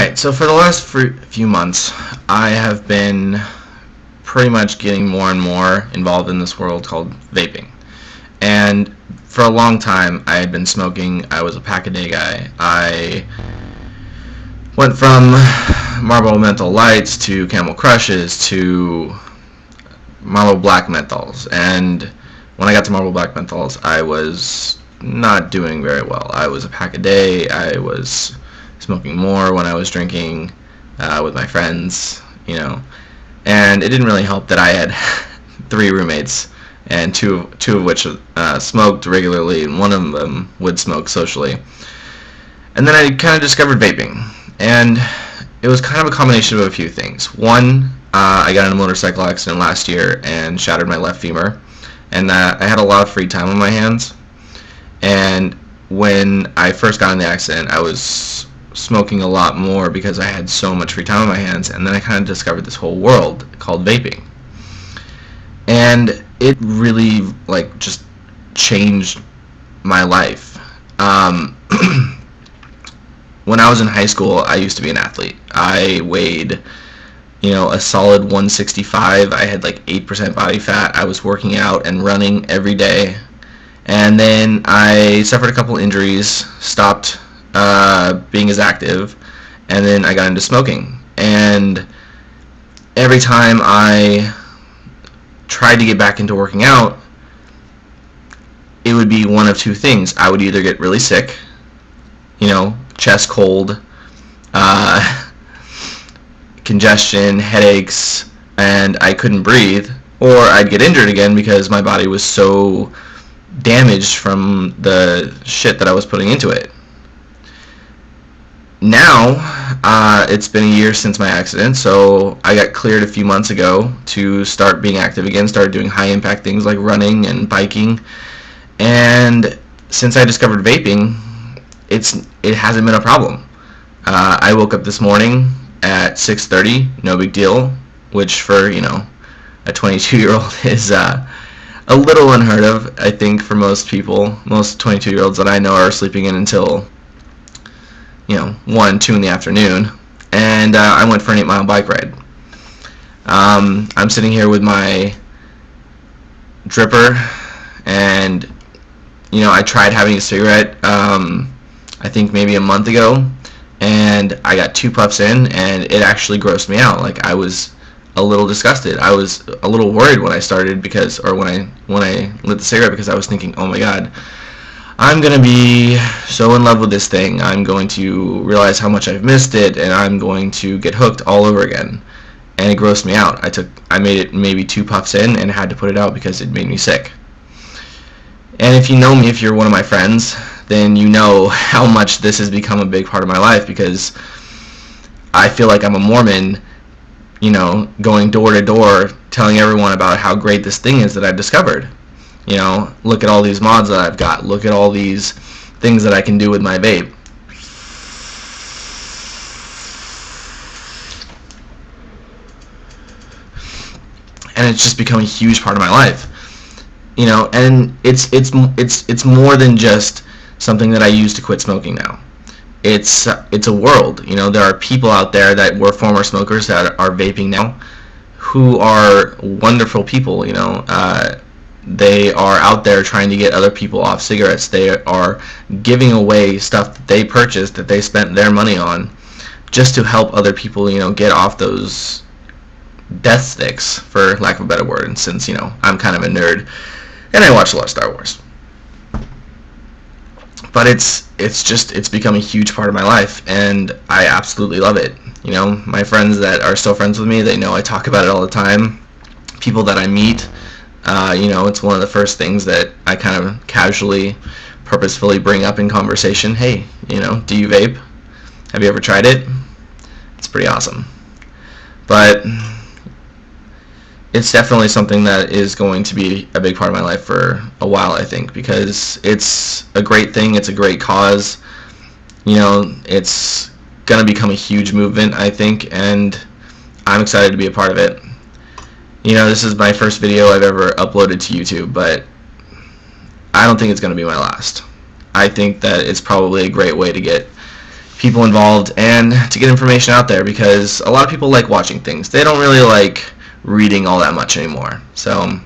Alright, so for the last few months, I have been pretty much getting more and more involved in this world called vaping. And for a long time, I had been smoking. I was a pack-a-day guy. I went from Marlboro Menthol Lights to Camel Crushes to Marlboro Black Menthols. And when I got to Marlboro Black Menthols, I was not doing very well. I was a pack-a-day. I was smoking more when I was drinking with my friends, and it didn't really help that I had 3 roommates, and two of which smoked regularly, and one of them would smoke socially. And then I kind of discovered vaping, and it was kind of a combination of a few things. One, I got in a motorcycle accident last year and shattered my left femur, and I had a lot of free time on my hands. And when I first got in the accident, I was smoking a lot more because I had so much free time on my hands, and then I kind of discovered this whole world called vaping, and it really just changed my life. When I was in high school, I used to be an athlete. I weighed a solid 165. I had 8% body fat. I was working out and running every day, and then I suffered a couple injuries, stopped being as active, and then I got into smoking. And every time I tried to get back into working out, it would be one of two things. I would either get really sick, chest cold, congestion, headaches, and I couldn't breathe, or I'd get injured again because my body was so damaged from the shit that I was putting into it. Now, it's been a year since my accident, so I got cleared a few months ago to start being active again, started doing high-impact things like running and biking, and since I discovered vaping, it hasn't been a problem. I woke up this morning at 6:30, no big deal, which for, a 22-year-old is a little unheard of, I think, for most people. Most 22-year-olds that I know are sleeping in until 1, 2 in the afternoon, and I went for an 8-mile bike ride. I'm sitting here with my dripper, and I tried having a cigarette I think maybe a month ago, and I got 2 puffs in, and it actually grossed me out. I was a little disgusted. I was a little worried when I started when I lit the cigarette, because I was thinking, oh my god, I'm going to be so in love with this thing. I'm going to realize how much I've missed it, and I'm going to get hooked all over again. And it grossed me out. I made it maybe 2 puffs in and had to put it out because it made me sick. And if you know me, if you're one of my friends, then you know how much this has become a big part of my life, because I feel like I'm a Mormon, going door to door telling everyone about how great this thing is that I've discovered. Look at all these mods that I've got. Look at all these things that I can do with my vape. And it's just become a huge part of my life. And it's more than just something that I use to quit smoking now. It's a world. There are people out there that were former smokers that are vaping now, who are wonderful people. They are out there trying to get other people off cigarettes. They are giving away stuff that they purchased, that they spent their money on, just to help other people, get off those death sticks, for lack of a better word. And since, I'm kind of a nerd, and I watch a lot of Star Wars. But it's become a huge part of my life, and I absolutely love it. My friends that are still friends with me, they know I talk about it all the time. People that I meet, it's one of the first things that I kind of casually, purposefully bring up in conversation. Hey, do you vape? Have you ever tried it? It's pretty awesome. But it's definitely something that is going to be a big part of my life for a while, I think, because it's a great thing. It's a great cause. It's going to become a huge movement, I think, and I'm excited to be a part of it. This is my first video I've ever uploaded to YouTube, but I don't think it's going to be my last. I think that it's probably a great way to get people involved and to get information out there, because a lot of people like watching things. They don't really like reading all that much anymore. So